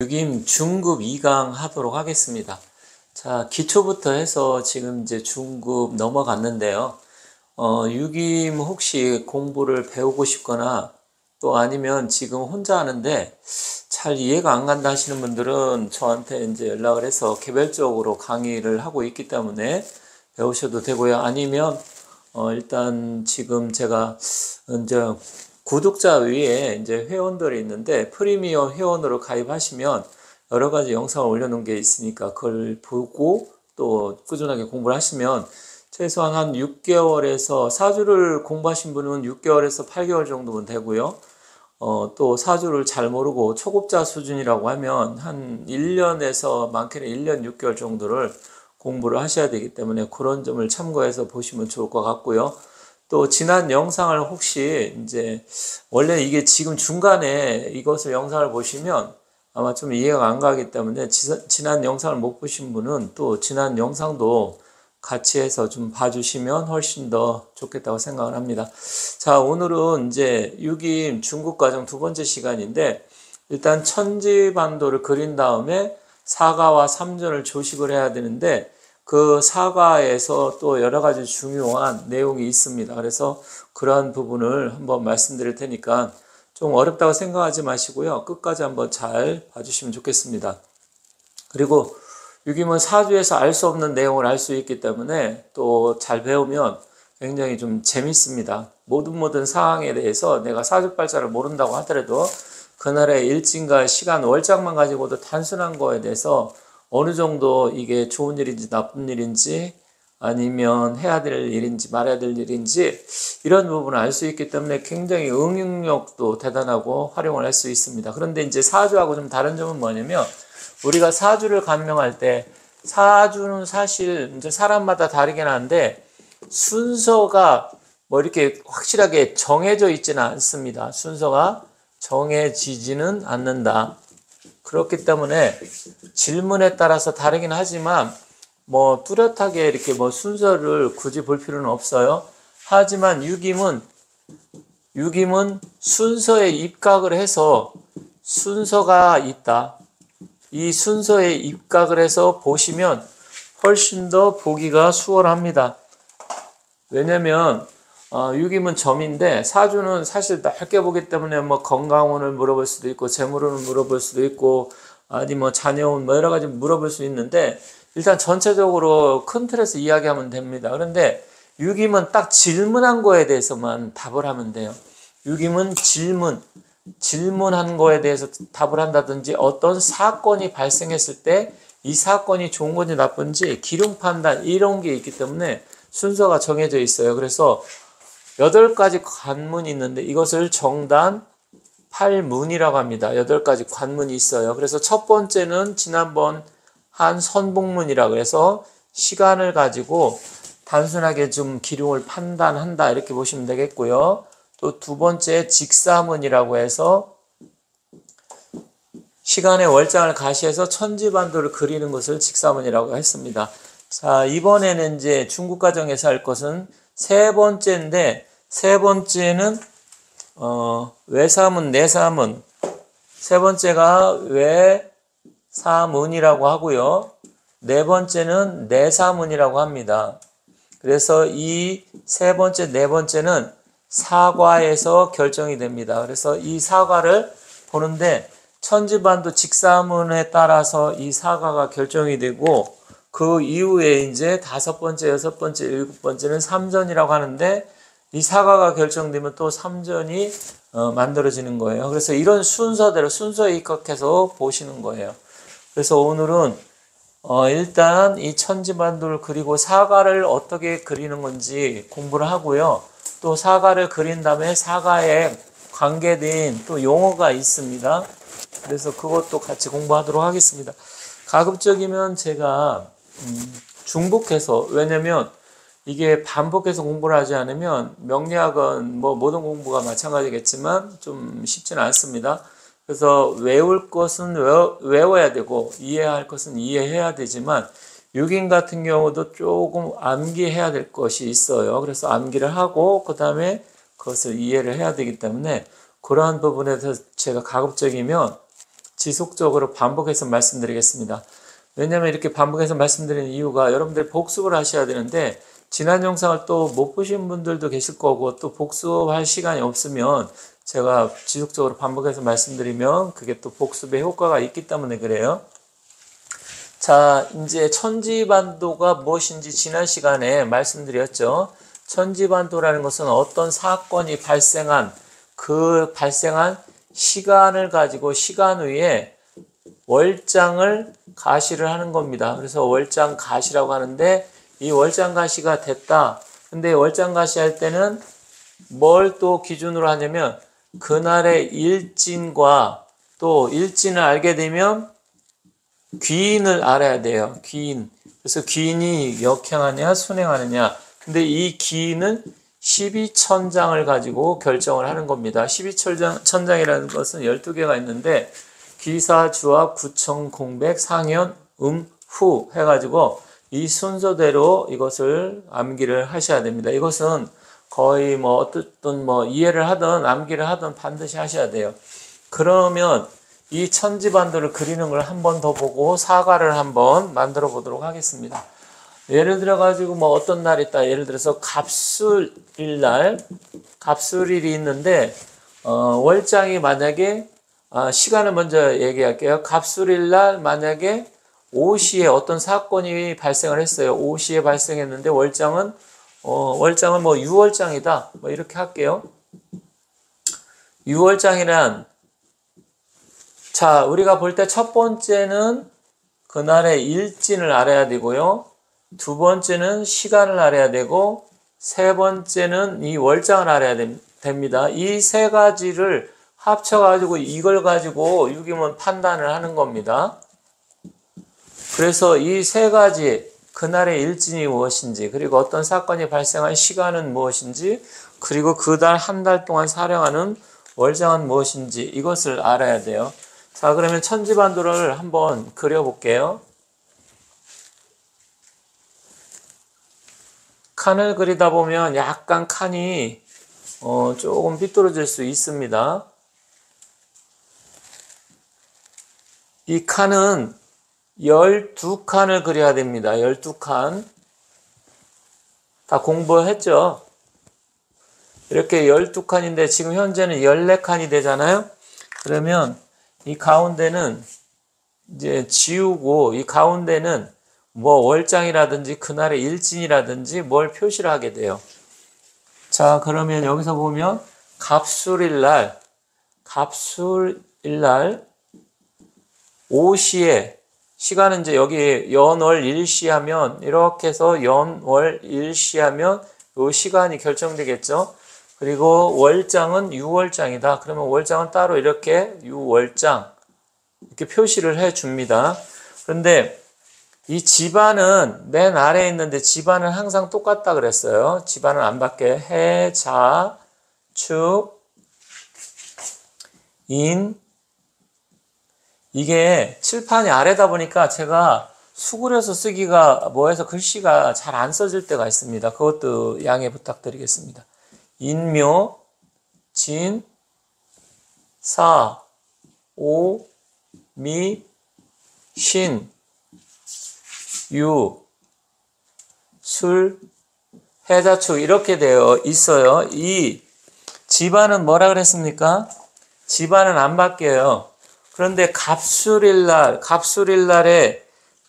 6임 중급 2강 하도록 하겠습니다. 자, 기초부터 해서 지금 이제 중급 넘어갔는데요. 6임 혹시 공부를 배우고 싶거나 또 아니면 지금 혼자 하는데 잘 이해가 안 간다 하시는 분들은 저한테 이제 연락을 해서 개별적으로 강의를 하고 있기 때문에 배우셔도 되고요. 아니면 일단 지금 제가 이제 구독자 위에 이제 회원들이 있는데 프리미엄 회원으로 가입하시면 여러 가지 영상을 올려놓은 게 있으니까 그걸 보고 또 꾸준하게 공부를 하시면 최소한 한 6개월에서 4주를 공부하신 분은 6개월에서 8개월 정도면 되고요. 또 4주를 잘 모르고 초급자 수준이라고 하면 한 1년에서 많게는 1년 6개월 정도를 공부를 하셔야 되기 때문에 그런 점을 참고해서 보시면 좋을 것 같고요. 또 지난 영상을 혹시 이제 원래 이게 지금 중간에 이것을 영상을 보시면 아마 좀 이해가 안 가기 때문에 지난 영상을 못 보신 분은 또 지난 영상도 같이 해서 좀 봐주시면 훨씬 더 좋겠다고 생각을 합니다. 자, 오늘은 이제 6임 중국과정 두 번째 시간인데 일단 천지반도를 그린 다음에 사가와 삼전을 조식을 해야 되는데 그 사가에서 또 여러 가지 중요한 내용이 있습니다. 그래서 그러한 부분을 한번 말씀드릴 테니까 좀 어렵다고 생각하지 마시고요. 끝까지 한번 잘 봐주시면 좋겠습니다. 그리고 6임은 사주에서 알 수 없는 내용을 알 수 있기 때문에 또 잘 배우면 굉장히 좀 재밌습니다. 모든 상황에 대해서 내가 사주팔자를 모른다고 하더라도 그날의 일진과 시간, 월장만 가지고도 단순한 거에 대해서 어느 정도 이게 좋은 일인지 나쁜 일인지 아니면 해야 될 일인지 말아야 될 일인지 이런 부분을 알 수 있기 때문에 굉장히 응용력도 대단하고 활용을 할 수 있습니다. 그런데 이제 사주하고 좀 다른 점은 뭐냐면 우리가 사주를 간명할 때 사주는 사실 이제 사람마다 다르긴 한데 순서가 뭐 이렇게 확실하게 정해져 있지는 않습니다. 순서가 정해지지는 않는다. 그렇기 때문에 질문에 따라서 다르긴 하지만 뭐 뚜렷하게 이렇게 뭐 순서를 굳이 볼 필요는 없어요. 하지만 6임은 순서에 입각을 해서 순서가 있다. 이 순서에 입각을 해서 보시면 훨씬 더 보기가 수월합니다. 왜냐면 6임은 점인데 사주는 사실 넓게 보기 때문에 뭐 건강운을 물어볼 수도 있고 재물운을 물어볼 수도 있고 아니 뭐 자녀운 뭐 여러 가지 물어볼 수 있는데 일단 전체적으로 큰 틀에서 이야기하면 됩니다. 그런데 6임은 딱 질문한 거에 대해서만 답을 하면 돼요. 6임은 질문한 거에 대해서 답을 한다든지 어떤 사건이 발생했을 때 이 사건이 좋은 건지 나쁜지 기록 판단 이런 게 있기 때문에 순서가 정해져 있어요. 그래서 8가지 관문이 있는데 이것을 정단 8문이라고 합니다. 8가지 관문이 있어요. 그래서 첫 번째는 지난번 한 선복문이라고 해서 시간을 가지고 단순하게 좀 기lum을 판단한다 이렇게 보시면 되겠고요. 또 두 번째 직사문이라고 해서 시간의 월장을 가시해서 천지반도를 그리는 것을 직사문이라고 했습니다. 자, 이번에는 이제 중국과정에서 할 것은 세 번째인데 세 번째는 외사문, 내사문. 세 번째가 외사문이라고 하고요. 네 번째는 내사문이라고 합니다. 그래서 이 세 번째, 네 번째는 사과에서 결정이 됩니다. 그래서 이 사과를 보는데 천지반도 직사문에 따라서 이 사과가 결정이 되고 그 이후에 이제 5번째, 6번째, 7번째는 삼전이라고 하는데 이 사과가 결정되면 또 삼전이 만들어지는 거예요. 그래서 이런 순서대로 순서에 입각해서 보시는 거예요. 그래서 오늘은 일단 이 천지반도를 그리고 사과를 어떻게 그리는 건지 공부를 하고요. 또 사과를 그린 다음에 사과에 관계된 또 용어가 있습니다. 그래서 그것도 같이 공부하도록 하겠습니다. 가급적이면 제가 중복해서 왜냐면 이게 반복해서 공부를 하지 않으면 명리학은 뭐 모든 공부가 마찬가지겠지만 좀 쉽지는 않습니다. 그래서 외울 것은 외워야 되고 이해할 것은 이해해야 되지만 6인 같은 경우도 조금 암기해야 될 것이 있어요. 그래서 암기를 하고 그 다음에 그것을 이해를 해야 되기 때문에 그러한 부분에서 제가 가급적이면 지속적으로 반복해서 말씀드리겠습니다. 왜냐하면 이렇게 반복해서 말씀드리는 이유가 여러분들 복습을 하셔야 되는데 지난 영상을 또 못 보신 분들도 계실 거고 또 복습할 시간이 없으면 제가 지속적으로 반복해서 말씀드리면 그게 또 복습의 효과가 있기 때문에 그래요. 자, 이제 천지반도가 무엇인지 지난 시간에 말씀드렸죠. 천지반도라는 것은 어떤 사건이 발생한 그 발생한 시간을 가지고 시간 위에 월장을 가시를 하는 겁니다. 그래서 월장 가시라고 하는데 이 월장 가시가 됐다. 근데 월장 가시 할 때는 뭘 또 기준으로 하냐면 그날의 일진과 또 일진을 알게 되면 귀인을 알아야 돼요. 귀인. 그래서 귀인이 역행하느냐 순행하느냐. 근데 이 귀인은 12천장을 가지고 결정을 하는 겁니다. 12천장이라는 것은 12개가 있는데 기사, 주합, 구청, 공백, 상현, 후 해가지고 이 순서대로 이것을 암기를 하셔야 됩니다. 이것은 거의 뭐 어떤 뭐 이해를 하든 암기를 하든 반드시 하셔야 돼요. 그러면 이 천지반도를 그리는 걸 한 번 더 보고 사과를 한번 만들어 보도록 하겠습니다. 예를 들어 가지고 뭐 어떤 날이 있다. 예를 들어서 갑술일날, 갑술일이 있는데 월장이 만약에 시간을 먼저 얘기할게요. 갑술일날 만약에 오시에 어떤 사건이 발생을 했어요. 오시에 발생했는데 월장은 뭐 유월장이다. 뭐 이렇게 할게요. 유월장이란 자, 우리가 볼 때 첫 번째는 그날의 일진을 알아야 되고요. 두 번째는 시간을 알아야 되고 세 번째는 이 월장을 알아야 됩니다. 이 세 가지를 합쳐가지고 이걸 가지고 유기문 판단을 하는 겁니다. 그래서 이 세 가지 그날의 일진이 무엇인지 그리고 어떤 사건이 발생한 시간은 무엇인지 그리고 그달 한 달 동안 사령하는 월장은 무엇인지 이것을 알아야 돼요. 자, 그러면 천지반도를 한번 그려볼게요. 칸을 그리다 보면 약간 칸이 조금 삐뚤어질 수 있습니다. 이 칸은 12칸을 그려야 됩니다. 12칸. 다 공부했죠? 이렇게 12칸인데 지금 현재는 14칸이 되잖아요? 그러면 이 가운데는 이제 지우고 이 가운데는 뭐 월장이라든지 그날의 일진이라든지 뭘 표시를 하게 돼요. 자, 그러면 여기서 보면 갑술일날 오시에 시간은 이제 여기 연월 일시 하면 이렇게 해서 연월 일시 하면 요 시간이 결정되겠죠. 그리고 월장은 유월장이다. 그러면 월장은 따로 이렇게 유월장 이렇게 표시를 해 줍니다. 그런데 이 집안은 맨 아래에 있는데 집안은 항상 똑같다 그랬어요. 집안은 안 바뀌어요. 해, 자, 축, 인. 이게 칠판이 아래다 보니까 제가 수그려서 쓰기가 뭐해서 글씨가 잘 안 써질 때가 있습니다. 그것도 양해 부탁드리겠습니다. 인묘, 진, 사, 오, 미, 신, 유, 술, 해자축 이렇게 되어 있어요. 이 집안은 뭐라 그랬습니까? 집안은 안 바뀌어요. 그런데 갑술일날에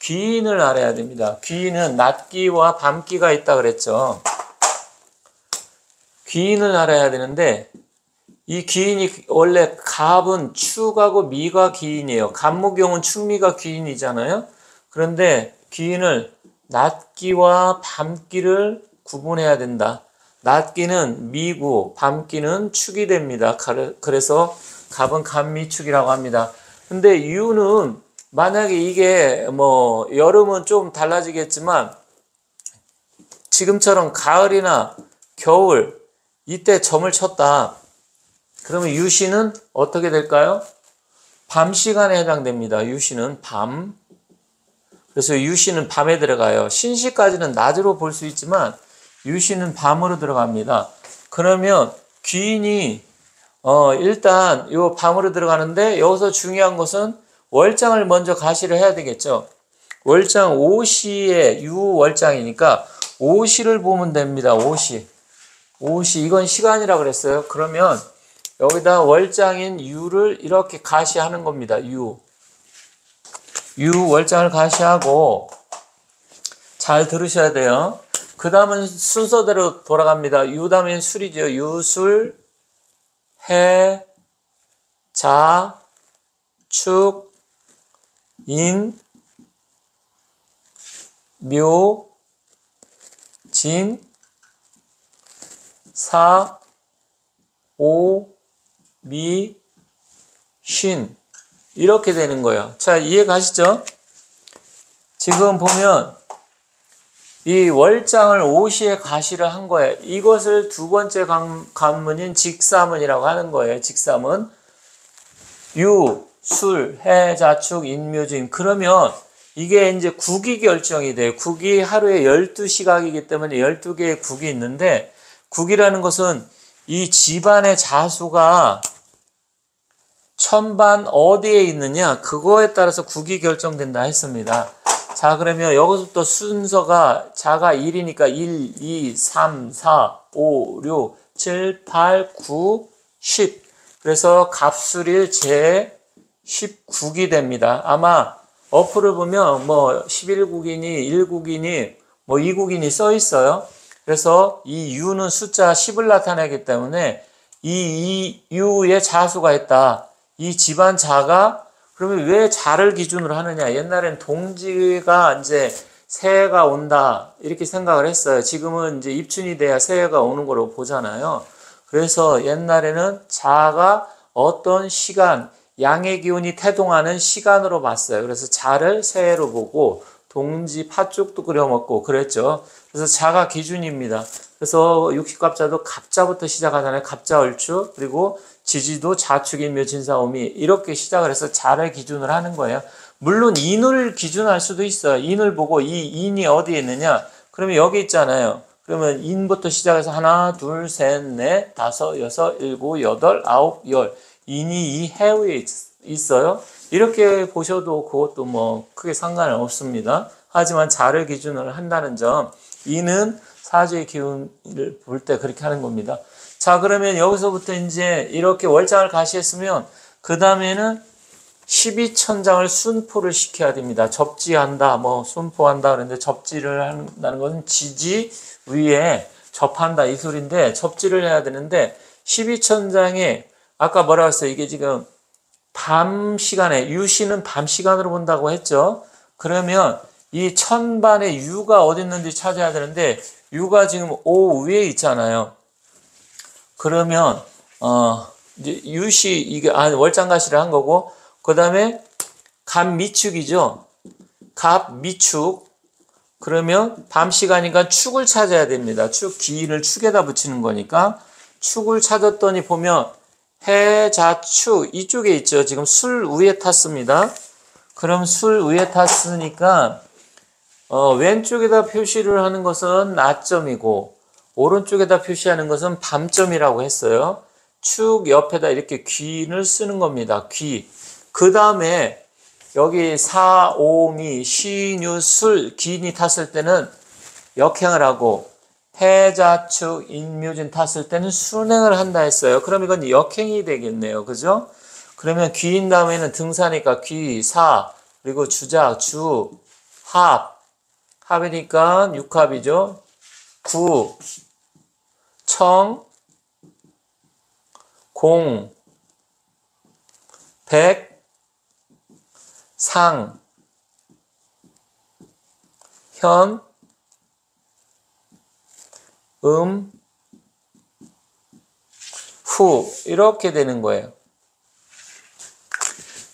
귀인을 알아야 됩니다. 귀인은 낮기와 밤기가 있다 그랬죠. 귀인을 알아야 되는데 이 귀인이 원래 갑은 축하고 미가 귀인이에요. 갑목용은 축미가 귀인이잖아요. 그런데 귀인을 낮기와 밤기를 구분해야 된다. 낮기는 미고 밤기는 축이 됩니다. 그래서 갑은 갑미축이라고 합니다. 근데 유는 만약에 이게 뭐 여름은 좀 달라지겠지만 지금처럼 가을이나 겨울 이때 점을 쳤다. 그러면 유시는 어떻게 될까요? 밤 시간에 해당됩니다. 유시는 밤. 그래서 유시는 밤에 들어가요. 신시까지는 낮으로 볼 수 있지만 유시는 밤으로 들어갑니다. 그러면 귀인이 일단 요 방으로 들어가는데 여기서 중요한 것은 월장을 먼저 가시를 해야 되겠죠. 월장 5시에 유월장이니까 5시를 보면 됩니다. 5시. 5시 이건 시간이라 그랬어요. 그러면 여기다 월장인 유를 이렇게 가시하는 겁니다. 유 월장을 가시하고 잘 들으셔야 돼요. 그 다음은 순서대로 돌아갑니다. 유 다음엔 술이죠. 유술, 해, 자, 축, 인, 묘, 진, 사, 오, 미, 신 이렇게 되는 거예요. 자, 이해 가시죠? 지금 보면 이 월장을 5시에 가시를 한 거예요. 이것을 두 번째 관문인 직사문이라고 하는 거예요. 직사문. 유, 술, 해, 자축, 인묘진. 그러면 이게 이제 국이 결정이 돼요. 국이 하루에 12시각이기 때문에 12개의 국이 있는데 국이라는 것은 이 집안의 자수가 천반 어디에 있느냐 그거에 따라서 국이 결정된다 했습니다. 자, 그러면 여기서부터 순서가 자가 1이니까 1, 2, 3, 4, 5, 6, 7, 8, 9, 10. 그래서 갑술일 제 19기 됩니다. 아마 어플을 보면 뭐 11국이니 1국이니 뭐 2국이니 써 있어요. 그래서 이 유는 숫자 10을 나타내기 때문에 이 유의 자수가 있다. 이 집안 자가 그러면 왜 자를 기준으로 하느냐? 옛날엔 동지가 이제 새해가 온다 이렇게 생각을 했어요. 지금은 이제 입춘이 돼야 새해가 오는 거로 보잖아요. 그래서 옛날에는 자가 어떤 시간, 양의 기운이 태동하는 시간으로 봤어요. 그래서 자를 새해로 보고 동지 팥죽도 끓여 먹고 그랬죠. 그래서 자가 기준입니다. 그래서 60갑자도 갑자부터 시작하잖아요. 갑자얼추 그리고 지지도 자축인묘 진사오미 이렇게 시작을 해서 자를 기준을 하는 거예요. 물론 인을 기준할 수도 있어요. 인을 보고 이 인이 어디에 있느냐? 그러면 여기 있잖아요. 그러면 인부터 시작해서 하나, 둘, 셋, 넷, 다섯, 여섯, 일곱, 여덟, 아홉, 열. 인이 이 해외에 있어요. 이렇게 보셔도 그것도 뭐 크게 상관은 없습니다. 하지만 자를 기준으로 한다는 점, 인은 사주의 기운을 볼 때 그렇게 하는 겁니다. 자, 그러면 여기서부터 이제 이렇게 월장을 가시했으면 그 다음에는 12천장을 순포를 시켜야 됩니다. 접지한다, 뭐 순포한다 그러는데 접지를 한다는 것은 지지 위에 접한다 이 소리인데 접지를 해야 되는데 12천장에 아까 뭐라고 했어요? 이게 지금 밤 시간에 유시는 밤 시간으로 본다고 했죠. 그러면 이 천반의 유가 어디 있는지 찾아야 되는데 유가 지금 오 위에 있잖아요. 그러면 이제 유시 이게 월장가시를 한 거고 그다음에 갑미축이죠. 갑미축. 그러면 밤 시간이니까 축을 찾아야 됩니다. 축 기인을 축에다 붙이는 거니까 축을 찾았더니 보면 해자축 이쪽에 있죠. 지금 술 위에 탔습니다. 그럼 술 위에 탔으니까 왼쪽에다 표시를 하는 것은 낮점이고 오른쪽에다 표시하는 것은 밤점이라고 했어요. 축 옆에다 이렇게 귀인을 쓰는 겁니다. 귀. 그 다음에 여기 사, 오, 미, 시, 유, 술, 기인이 탔을 때는 역행을 하고 해자축, 인묘진 탔을 때는 순행을 한다 했어요. 그럼 이건 역행이 되겠네요. 그죠? 그러면 귀인 다음에는 등사니까 귀, 사, 그리고 주작, 주, 합. 합이니까 육합이죠. 구, 청, 공, 백, 상, 현, 후 이렇게 되는 거예요.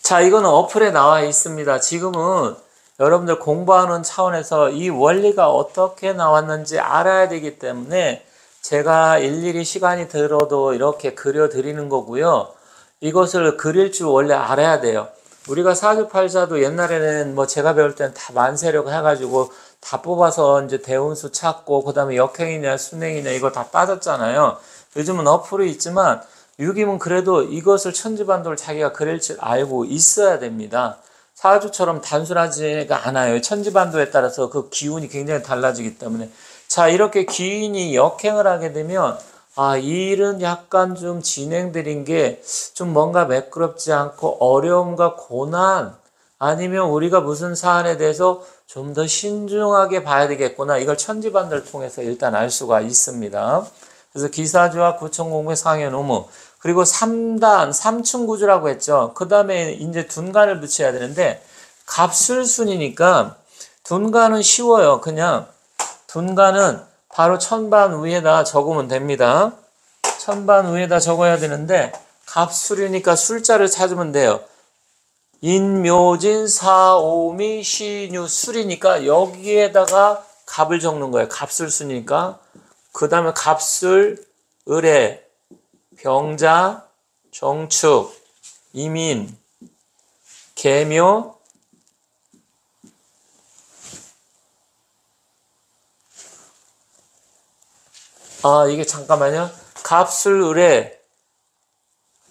자, 이거는 어플에 나와 있습니다. 지금은 여러분들 공부하는 차원에서 이 원리가 어떻게 나왔는지 알아야 되기 때문에 제가 일일이 시간이 들어도 이렇게 그려드리는 거고요. 이것을 그릴 줄 원래 알아야 돼요. 우리가 사주팔자도 옛날에는 뭐 제가 배울 때는 다 만세력 해가지고 다 뽑아서 이제 대운수 찾고 그 다음에 역행이냐 순행이냐 이거 다 따졌잖아요. 요즘은 어플이 있지만 유기문 그래도 이것을 천지반도를 자기가 그릴 줄 알고 있어야 됩니다. 사주처럼 단순하지가 않아요. 천지반도에 따라서 그 기운이 굉장히 달라지기 때문에. 자, 이렇게 기운이 역행을 하게 되면 이 일은 약간 좀 진행들인 게 좀 뭔가 매끄럽지 않고 어려움과 고난, 아니면 우리가 무슨 사안에 대해서 좀 더 신중하게 봐야 되겠구나. 이걸 천지반도를 통해서 일단 알 수가 있습니다. 그래서 기사주와 구천공부의 상해노무, 그리고 3단, 3층구주라고 했죠. 그 다음에 이제 둔간을 붙여야 되는데, 갑술순이니까 둔간은 쉬워요. 그냥 둔간은 바로 천반 위에다 적으면 됩니다. 천반 위에다 적어야 되는데, 갑술이니까 술자를 찾으면 돼요. 인묘진 사오미 시뉴 술이니까 여기에다가 갑을 적는 거예요. 갑술순이니까. 그 다음에 갑술, 을의, 병자, 정축, 이민, 계묘, 이게 잠깐만요. 갑술, 을의,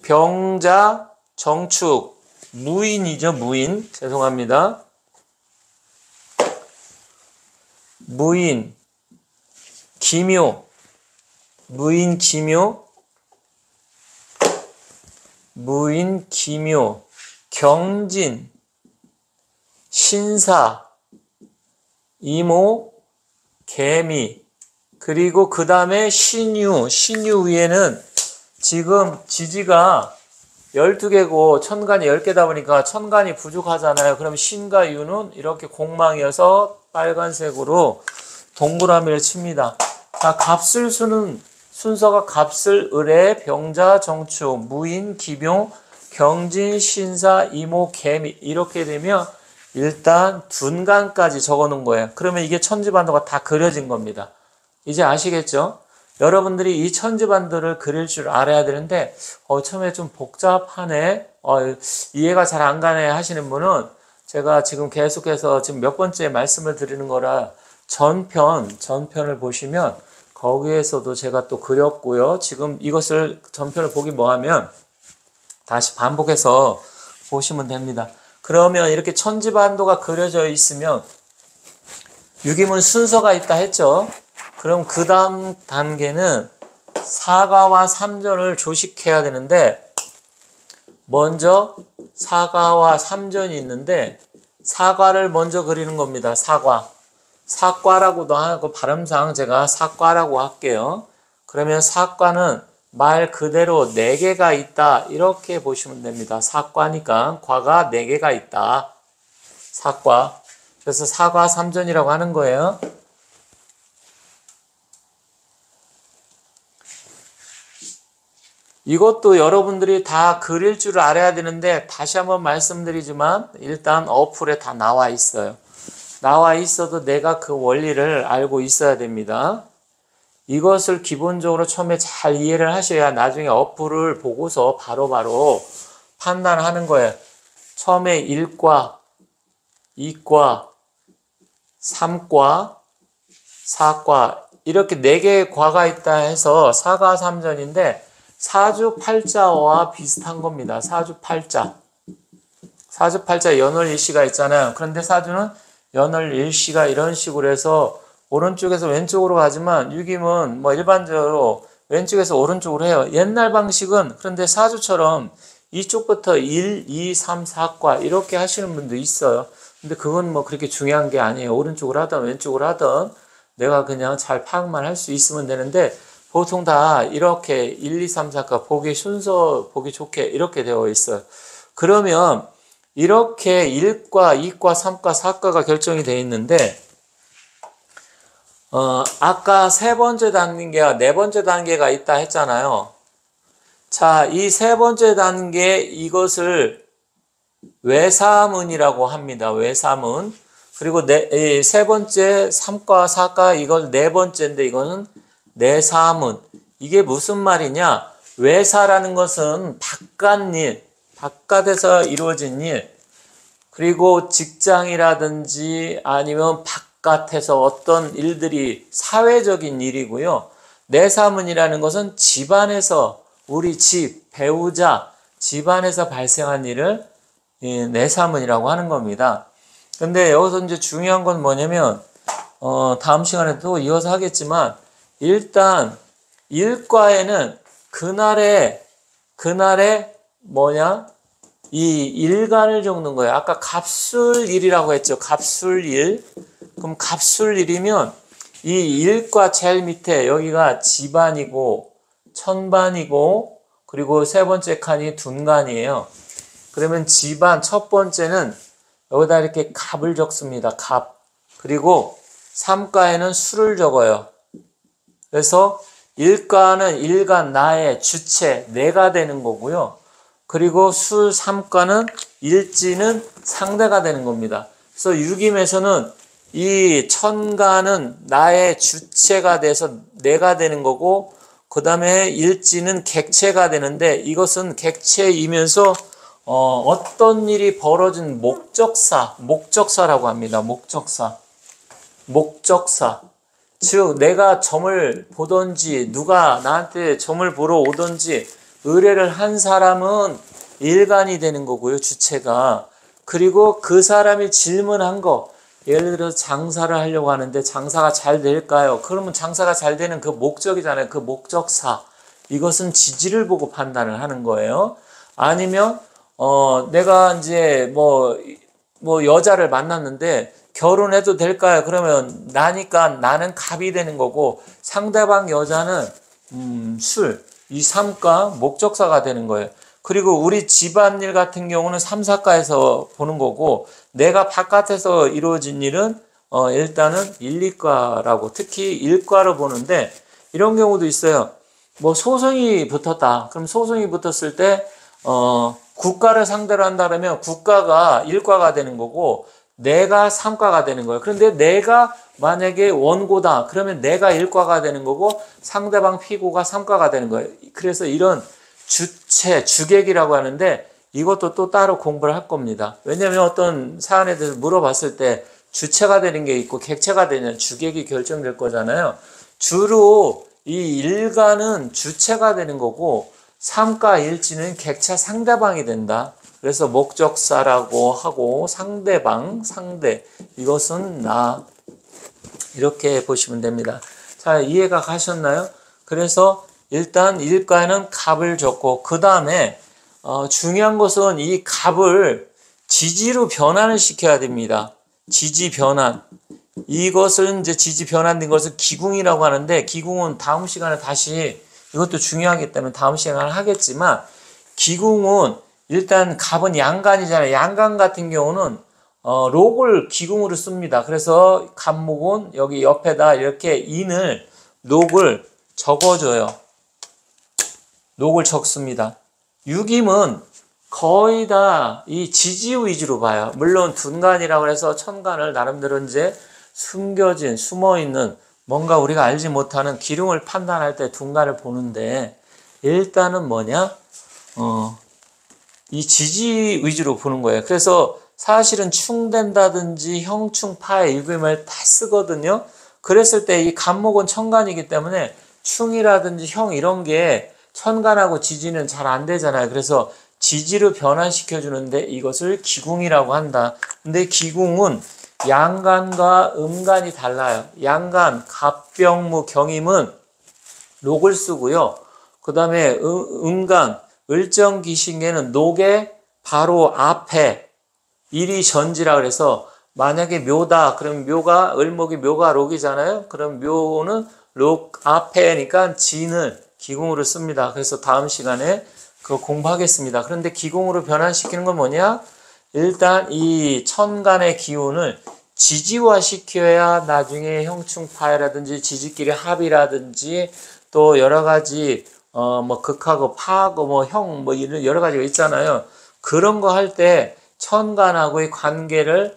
병자, 정축, 무인이죠. 무인. 죄송합니다. 무인, 기묘, 무인, 기묘, 무인, 기묘, 경진, 신사, 이모, 개미, 그리고 그 다음에 신유. 신유 위에는 지금 지지가 12개고 천간이 10개다 보니까 천간이 부족하잖아요. 그럼 신과 유는 이렇게 공망이어서 빨간색으로 동그라미를 칩니다. 자, 갑술수는 순서가 갑술, 을의, 병자, 정축, 무인, 기묘, 경진, 신사, 이모, 개미 이렇게 되면 일단 둔간까지 적어 놓은 거예요. 그러면 이게 천지반도가 다 그려진 겁니다. 이제 아시겠죠? 여러분들이 이 천지반도를 그릴 줄 알아야 되는데 처음에 좀 복잡하네, 이해가 잘 안 가네 하시는 분은 제가 지금 계속해서 지금 몇 번째 말씀을 드리는 거라 전편을 보시면 거기에서도 제가 또 그렸고요. 지금 이것을 전편을 보기 뭐하면 다시 반복해서 보시면 됩니다. 그러면 이렇게 천지반도가 그려져 있으면 유기문 순서가 있다 했죠. 그럼 그 다음 단계는 사과와 삼전을 조식해야 되는데, 먼저 사과와 삼전이 있는데 사과를 먼저 그리는 겁니다. 사과. 사과라고도 하고 발음상 제가 사과라고 할게요. 그러면 사과는 말 그대로 4개가 있다 이렇게 보시면 됩니다. 사과니까 과가 4개가 있다. 사과. 그래서 사과 삼전이라고 하는 거예요. 이것도 여러분들이 다 그릴 줄 알아야 되는데 다시 한번 말씀드리지만 일단 어플에 다 나와 있어요. 나와 있어도 내가 그 원리를 알고 있어야 됩니다. 이것을 기본적으로 처음에 잘 이해를 하셔야 나중에 어플을 보고서 바로바로 판단하는 거예요. 처음에 1과, 2과, 3과, 4과 이렇게 4개의 과가 있다 해서 사과 삼전인데 사주팔자와 비슷한 겁니다. 사주팔자. 사주팔자 연월일시가 있잖아요. 그런데 사주는 연월일시가 이런 식으로 해서 오른쪽에서 왼쪽으로 가지만 유김은 뭐 일반적으로 왼쪽에서 오른쪽으로 해요. 옛날 방식은 그런데 사주처럼 이쪽부터 1, 2, 3, 4과 이렇게 하시는 분도 있어요. 근데 그건 뭐 그렇게 중요한 게 아니에요. 오른쪽으로 하든 왼쪽으로 하든 내가 그냥 잘 파악만 할 수 있으면 되는데 보통 다 이렇게 1, 2, 3, 4과 보기 순서 보기 좋게 이렇게 되어 있어요. 그러면 이렇게 1과, 2과, 3과, 4과가 결정이 되어 있는데 아까 세 번째 단계와 네 번째 단계가 있다 했잖아요. 자, 이 세 번째 단계 이것을 외사문이라고 합니다. 외사문. 그리고 세 번째 3과, 4과 이걸 네 번째인데 이거는 내사문. 이게 무슨 말이냐? 외사라는 것은 바깥일, 바깥에서 이루어진 일, 그리고 직장이라든지 아니면 바깥에서 어떤 일들이 사회적인 일이고요. 내사문이라는 것은 집안에서 우리 집, 배우자, 집안에서 발생한 일을 내사문이라고 하는 겁니다. 근데 여기서 이제 중요한 건 뭐냐면, 다음 시간에 또 이어서 하겠지만, 일단, 일과에는 그날의 이 일간을 적는 거예요. 아까 갑술일이라고 했죠. 갑술일. 그럼 갑술일이면 이 일과 제일 밑에 여기가 지반이고 천반이고 그리고 세 번째 칸이 둔간이에요. 그러면 지반 첫 번째는 여기다 이렇게 갑을 적습니다. 갑. 그리고 삼가에는 수를 적어요. 그래서 일가는 일간 나의 주체 내가 되는 거고요. 그리고 술 삼가는 일지는 상대가 되는 겁니다. 그래서 유김에서는 이 천가는 나의 주체가 돼서 내가 되는 거고 그 다음에 일지는 객체가 되는데 이것은 객체이면서 어떤 일이 벌어진 목적사라고 합니다. 목적사. 즉 내가 점을 보든지 누가 나한테 점을 보러 오든지 의뢰를 한 사람은 일간이 되는 거고요. 주체가. 그리고 그 사람이 질문한 거 예를 들어서 장사를 하려고 하는데 장사가 잘 될까요? 그러면 장사가 잘 되는 그 목적이잖아요. 그 목적사. 이것은 지지를 보고 판단을 하는 거예요. 아니면 내가 이제 뭐 여자를 만났는데 결혼해도 될까요? 그러면 나는 갑이 되는 거고 상대방 여자는 이 삼가 목적사가 되는 거예요. 그리고 우리 집안일 같은 경우는 삼사가에서 보는 거고 내가 바깥에서 이루어진 일은 일단은 일리과라고 특히 일과로 보는데 이런 경우도 있어요. 뭐 소송이 붙었다. 그럼 소송이 붙었을 때 국가를 상대로 한다 그러면 국가가 일과가 되는 거고 내가 삼과가 되는 거예요. 그런데 내가 만약에 원고다. 그러면 내가 일과가 되는 거고 상대방 피고가 삼과가 되는 거예요. 그래서 이런 주체, 주객이라고 하는데 이것도 또 따로 공부를 할 겁니다. 왜냐하면 어떤 사안에 대해서 물어봤을 때 주체가 되는 게 있고 객체가 되는 주객이 결정될 거잖아요. 주로 이 일가는 주체가 되는 거고 삼가 일지는 객체 상대방이 된다. 그래서 목적사라고 하고 상대 이것은 나 이렇게 보시면 됩니다. 자, 이해가 가셨나요? 그래서 일단 일가에는 갑을 적고 그 다음에 중요한 것은 이 갑을 지지로 변환을 시켜야 됩니다. 지지 변환. 이것을 이제 지지 변환된 것을 기궁이라고 하는데 기궁은 다음 시간에 다시 이것도 중요하기 때문에 다음 시간에 하겠지만 기궁은 일단 갑은 양간이잖아요. 양간 같은 경우는 록을 기궁으로 씁니다. 그래서 갑목은 여기 옆에다 이렇게 인을 록을 적어줘요. 록을 적습니다. 유김은 거의 다 이 지지 위주로 봐요. 물론 둔간이라고 해서 천간을 나름대로 이제 숨어있는 뭔가 우리가 알지 못하는 기륭을 판단할 때 둔간을 보는데 일단은 이 지지 위주로 보는 거예요. 그래서 사실은 충된다든지 형충파의 유금을 다 쓰거든요. 그랬을 때 이 간목은 천간이기 때문에 충이라든지 형 이런 게 천간하고 지지는 잘 안 되잖아요. 그래서 지지로 변환시켜 주는데 이것을 기궁이라고 한다. 근데 기궁은 양간과 음간이 달라요. 양간, 갑병무, 경임은 록을 쓰고요. 그 다음에 음간, 을정기신계는 녹의 바로 앞에 일이 전지라 그래서 만약에 묘다 그럼 묘가 을목이 묘가 록이잖아요. 그럼 묘는 록 앞에니까 진을 기궁으로 씁니다. 그래서 다음 시간에 그거 공부하겠습니다. 그런데 기궁으로 변환시키는 건 뭐냐? 일단 이 천간의 기운을 지지화시켜야 나중에 형충파라든지 지지끼리 합이라든지 또 여러 가지 극하고 파하고 이런 여러 가지가 있잖아요. 그런 거 할 때 천간하고의 관계를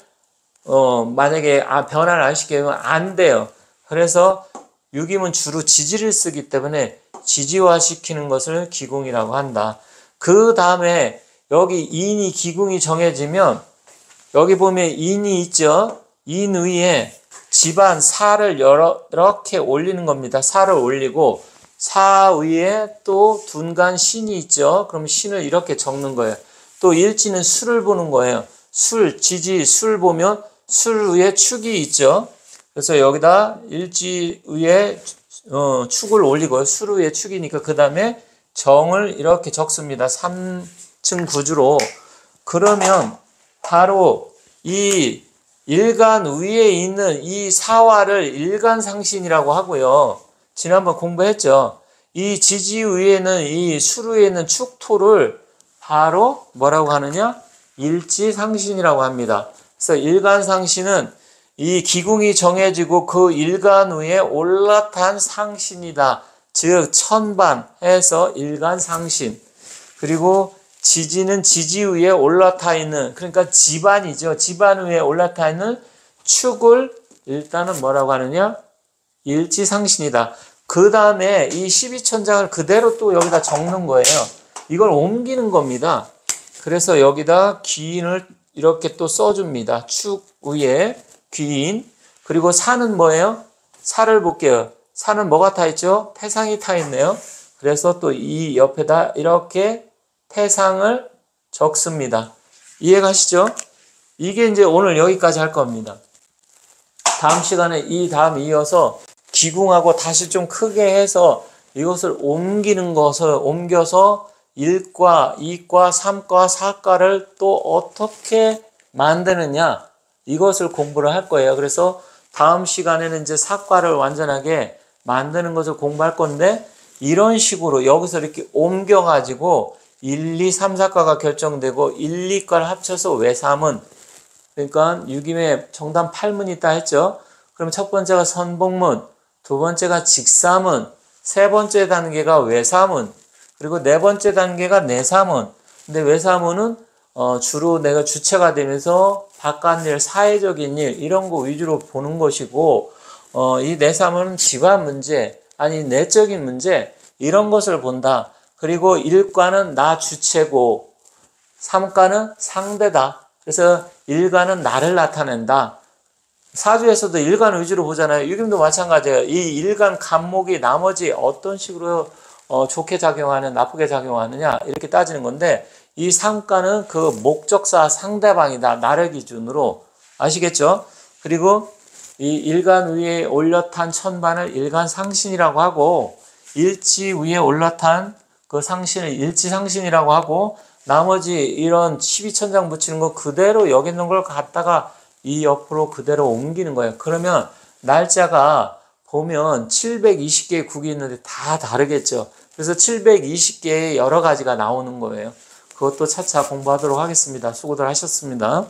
만약에 변화를 안 시키면 안 돼요. 그래서 유김은 주로 지지를 쓰기 때문에 지지화시키는 것을 기궁이라고 한다. 그 다음에 여기 인이 기궁이 정해지면 여기 보면 인이 있죠. 인 위에 집안 사를 이렇게 올리는 겁니다. 사를 올리고 사 위에 또 둔간 신이 있죠. 그럼 신을 이렇게 적는 거예요. 또 일지는 수를 보는 거예요. 술, 지지, 술 보면 술 위에 축이 있죠. 그래서 여기다 일지 위에 축을 올리고요. 술 위에 축이니까 그 다음에 정을 이렇게 적습니다. 3층 구주로. 그러면 바로 이 일간 위에 있는 이 사화를 일간상신이라고 하고요. 지난번 공부했죠. 이 지지 위에는 이 술 위에 있는 축토를 바로 뭐라고 하느냐? 일지상신이라고 합니다. 그래서 일간상신은 이 기궁이 정해지고 그 일간 위에 올라탄 상신이다. 즉 천반해서 일간상신. 그리고 지지는 지지 위에 올라타 있는, 그러니까 지반이죠. 지반 위에 올라타 있는 축을 일단은 뭐라고 하느냐? 일지상신이다. 그 다음에 이 12천장을 그대로 또 여기다 적는 거예요. 이걸 옮기는 겁니다. 그래서 여기다 귀인을 이렇게 또 써줍니다. 축 위에 귀인. 그리고 사는 뭐예요? 사를 볼게요. 사는 뭐가 타 있죠? 태상이 타 있네요. 그래서 또 이 옆에다 이렇게 태상을 적습니다. 이해가시죠? 이게 이제 오늘 여기까지 할 겁니다. 다음 시간에 이 다음 이어서 기궁하고 다시 좀 크게 해서 이것을 옮겨서 1과, 2과, 3과, 4과를 또 어떻게 만드느냐 이것을 공부를 할 거예요. 그래서 다음 시간에는 이제 4과를 완전하게 만드는 것을 공부할 건데 이런 식으로 여기서 이렇게 옮겨가지고 1, 2, 3, 4과가 결정되고 1, 2과를 합쳐서 외삼은 그러니까 유김에 정단 8문 있다 했죠. 그럼 첫 번째가 선복문, 두 번째가 직사문, 세 번째 단계가 외사문, 그리고 네 번째 단계가 내사문. 근데 외사문은 주로 내가 주체가 되면서 바깥일, 사회적인 일 이런 거 위주로 보는 것이고 이 내사문은 집안 문제, 아니 내적인 문제 이런 것을 본다. 그리고 1과는 나 주체고 3과는 상대다. 그래서 1과는 나를 나타낸다. 사주에서도 일간 위주로 보잖아요. 유금도 마찬가지예요. 이 일간 간목이 나머지 어떤 식으로 좋게 작용하는 나쁘게 작용하느냐 이렇게 따지는 건데 이 상과는 그 목적사 상대방이다. 나를 기준으로 아시겠죠? 그리고 이 일간 위에 올려탄 천반을 일간상신이라고 하고 일지 위에 올라탄 그 상신을 일지상신이라고 하고 나머지 이런 12천장 붙이는 거 그대로 여기 있는 걸 갖다가 이 옆으로 그대로 옮기는 거예요. 그러면 날짜가 보면 720개의 국이 있는데 다 다르겠죠. 그래서 720개의 여러 가지가 나오는 거예요. 그것도 차차 공부하도록 하겠습니다. 수고들 하셨습니다.